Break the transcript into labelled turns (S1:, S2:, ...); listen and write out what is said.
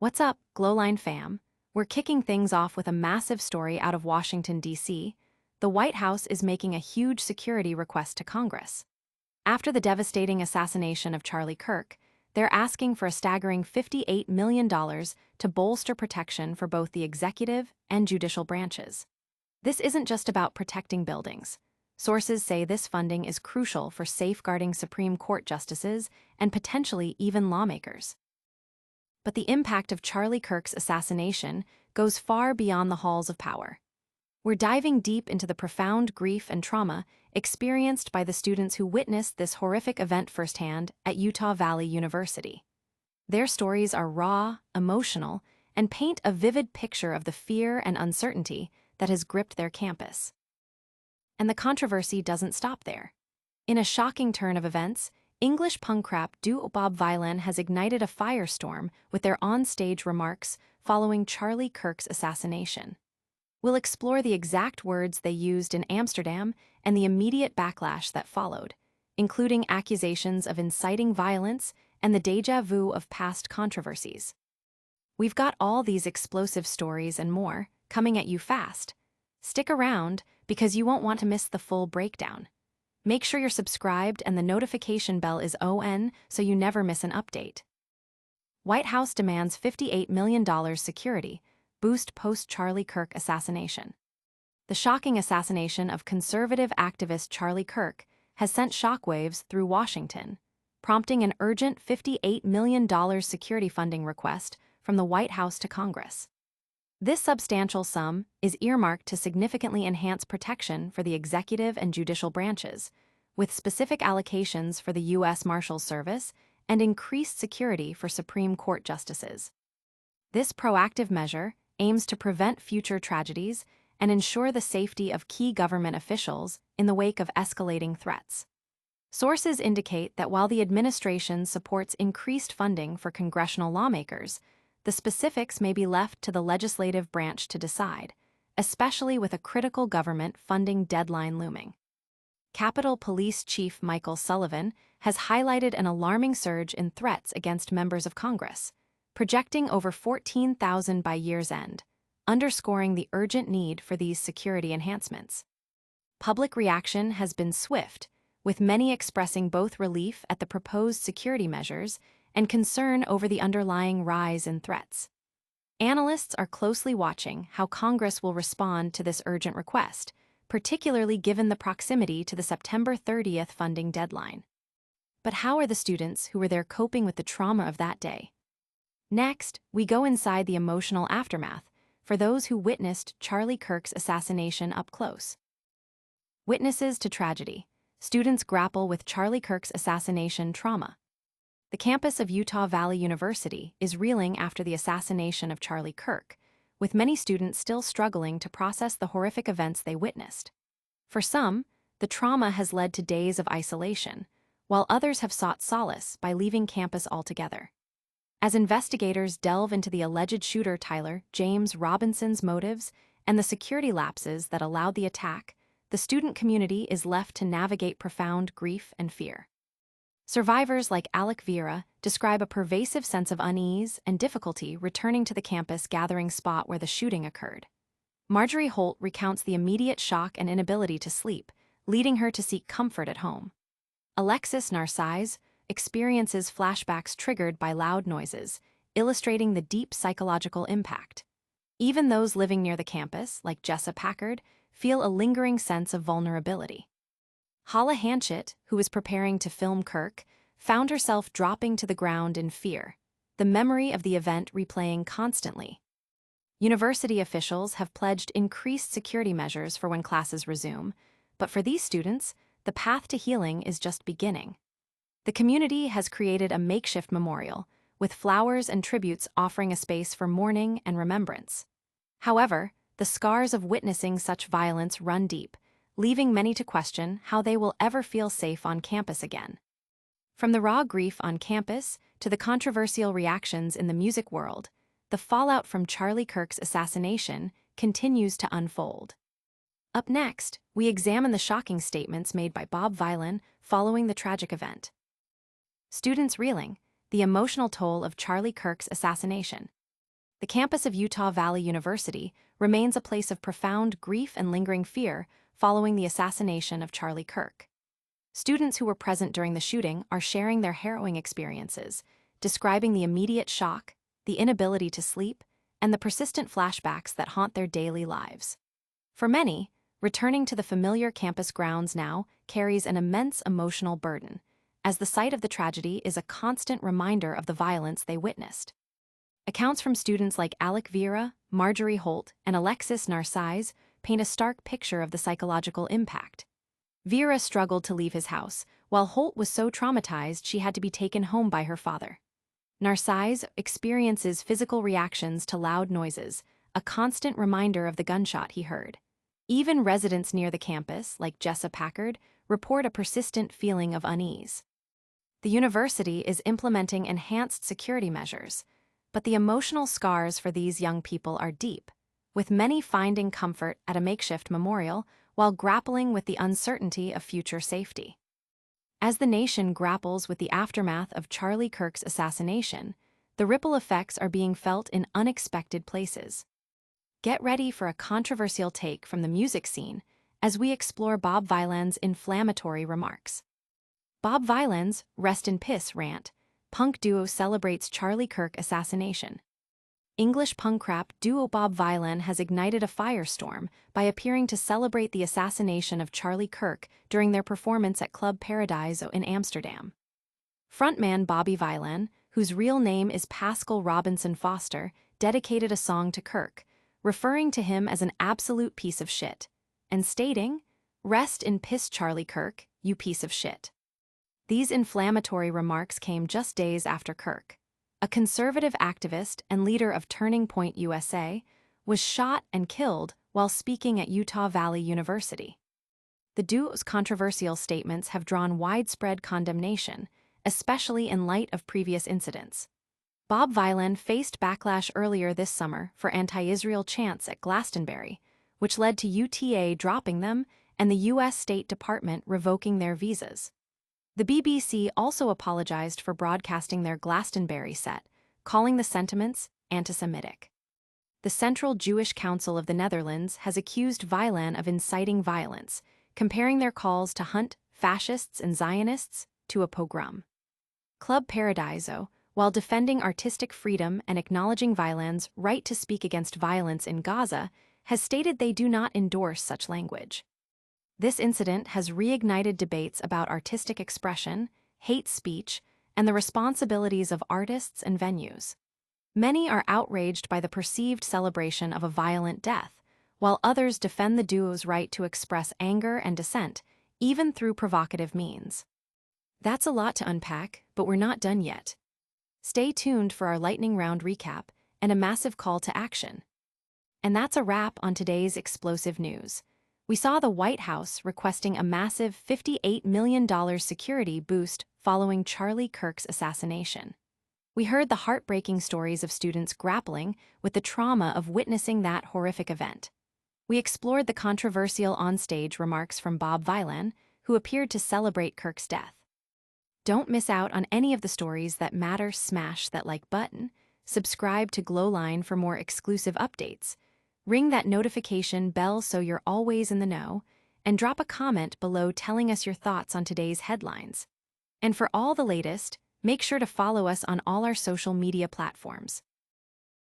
S1: What's up, Glowline fam? We're kicking things off with a massive story out of Washington, D.C. The White House is making a huge security request to Congress. After the devastating assassination of Charlie Kirk, they're asking for a staggering $58 million to bolster protection for both the executive and judicial branches. This isn't just about protecting buildings. Sources say this funding is crucial for safeguarding Supreme Court justices and potentially even lawmakers. But the impact of Charlie Kirk's assassination goes far beyond the halls of power. We're diving deep into the profound grief and trauma experienced by the students who witnessed this horrific event firsthand at Utah Valley University. Their stories are raw, emotional, and paint a vivid picture of the fear and uncertainty that has gripped their campus. And the controversy doesn't stop there. In a shocking turn of events, English punk rap duo Bob Vylan has ignited a firestorm with their on-stage remarks following Charlie Kirk's assassination. We'll explore the exact words they used in Amsterdam and the immediate backlash that followed, including accusations of inciting violence and the déjà vu of past controversies. We've got all these explosive stories and more coming at you fast. Stick around because you won't want to miss the full breakdown. Make sure you're subscribed and the notification bell is on so you never miss an update. White House demands $58 million security boost post-Charlie Kirk assassination. The shocking assassination of conservative activist Charlie Kirk has sent shockwaves through Washington, prompting an urgent $58 million security funding request from the White House to Congress. This substantial sum is earmarked to significantly enhance protection for the executive and judicial branches, with specific allocations for the U.S. Marshals Service and increased security for Supreme Court justices. This proactive measure aims to prevent future tragedies and ensure the safety of key government officials in the wake of escalating threats. Sources indicate that while the administration supports increased funding for congressional lawmakers, the specifics may be left to the legislative branch to decide, especially with a critical government funding deadline looming. Capitol Police Chief Michael Sullivan has highlighted an alarming surge in threats against members of Congress, projecting over 14,000 by year's end, underscoring the urgent need for these security enhancements. Public reaction has been swift, with many expressing both relief at the proposed security measures and concern over the underlying rise in threats. Analysts are closely watching how Congress will respond to this urgent request, particularly given the proximity to the September 30th funding deadline. But how are the students who were there coping with the trauma of that day? Next, we go inside the emotional aftermath for those who witnessed Charlie Kirk's assassination up close. Witnesses to tragedy, students grapple with Charlie Kirk's assassination trauma. The campus of Utah Valley University is reeling after the assassination of Charlie Kirk, with many students still struggling to process the horrific events they witnessed. For some, the trauma has led to days of isolation, while others have sought solace by leaving campus altogether. As investigators delve into the alleged shooter Tyler James Robinson's motives and the security lapses that allowed the attack, the student community is left to navigate profound grief and fear. Survivors like Alec Vieira describe a pervasive sense of unease and difficulty returning to the campus gathering spot where the shooting occurred. Marjorie Holt recounts the immediate shock and inability to sleep, leading her to seek comfort at home. Alexis Narcisse experiences flashbacks triggered by loud noises, illustrating the deep psychological impact. Even those living near the campus, like Jessa Packard, feel a lingering sense of vulnerability. Hala Hanchett, who was preparing to film Kirk, found herself dropping to the ground in fear, the memory of the event replaying constantly. University officials have pledged increased security measures for when classes resume, but for these students, the path to healing is just beginning. The community has created a makeshift memorial, with flowers and tributes offering a space for mourning and remembrance. However, the scars of witnessing such violence run deep, leaving many to question how they will ever feel safe on campus again. From the raw grief on campus to the controversial reactions in the music world, the fallout from Charlie Kirk's assassination continues to unfold. Up next, we examine the shocking statements made by Bob Vylan following the tragic event. Students reeling, the emotional toll of Charlie Kirk's assassination. The campus of Utah Valley University remains a place of profound grief and lingering fear following the assassination of Charlie Kirk. Students who were present during the shooting are sharing their harrowing experiences, describing the immediate shock, the inability to sleep, and the persistent flashbacks that haunt their daily lives. For many, returning to the familiar campus grounds now carries an immense emotional burden, as the site of the tragedy is a constant reminder of the violence they witnessed. Accounts from students like Alec Vera, Marjorie Holt, and Alexis Narcisse paint a stark picture of the psychological impact. Vera struggled to leave his house, while Holt was so traumatized she had to be taken home by her father. Narcisse experiences physical reactions to loud noises, a constant reminder of the gunshot he heard. Even residents near the campus, like Jessa Packard, report a persistent feeling of unease. The university is implementing enhanced security measures, but the emotional scars for these young people are deep, with many finding comfort at a makeshift memorial while grappling with the uncertainty of future safety. As the nation grapples with the aftermath of Charlie Kirk's assassination, the ripple effects are being felt in unexpected places. Get ready for a controversial take from the music scene as we explore Bob Vylan's inflammatory remarks. Bob Vylan's Rest in Piss rant, punk duo celebrates Charlie Kirk assassination. English punk rap duo Bob Vylan has ignited a firestorm by appearing to celebrate the assassination of Charlie Kirk during their performance at Club Paradiso in Amsterdam. Frontman Bobby Vylan, whose real name is Pascal Robinson Foster, dedicated a song to Kirk, referring to him as an absolute piece of shit, and stating, "Rest in piss, Charlie Kirk, you piece of shit." These inflammatory remarks came just days after Kirk, a conservative activist and leader of Turning Point USA, was shot and killed while speaking at Utah Valley University. The duo's controversial statements have drawn widespread condemnation, especially in light of previous incidents. Bob Vylan faced backlash earlier this summer for anti-Israel chants at Glastonbury, which led to UTA dropping them and the U.S. State Department revoking their visas. The BBC also apologized for broadcasting their Glastonbury set, calling the sentiments anti-Semitic. The Central Jewish Council of the Netherlands has accused Vylan of inciting violence, comparing their calls to hunt fascists and Zionists to a pogrom. Club Paradiso, while defending artistic freedom and acknowledging Vylan's right to speak against violence in Gaza, has stated they do not endorse such language. This incident has reignited debates about artistic expression, hate speech, and the responsibilities of artists and venues. Many are outraged by the perceived celebration of a violent death, while others defend the duo's right to express anger and dissent, even through provocative means. That's a lot to unpack, but we're not done yet. Stay tuned for our lightning round recap and a massive call to action. And that's a wrap on today's explosive news. We saw the White House requesting a massive $58 million security boost following Charlie Kirk's assassination. We heard the heartbreaking stories of students grappling with the trauma of witnessing that horrific event. We explored the controversial on-stage remarks from Bob Vylan, who appeared to celebrate Kirk's death. Don't miss out on any of the stories that matter. Smash that like button, subscribe to Glowline for more exclusive updates, ring that notification bell so you're always in the know, and drop a comment below telling us your thoughts on today's headlines. And for all the latest, make sure to follow us on all our social media platforms.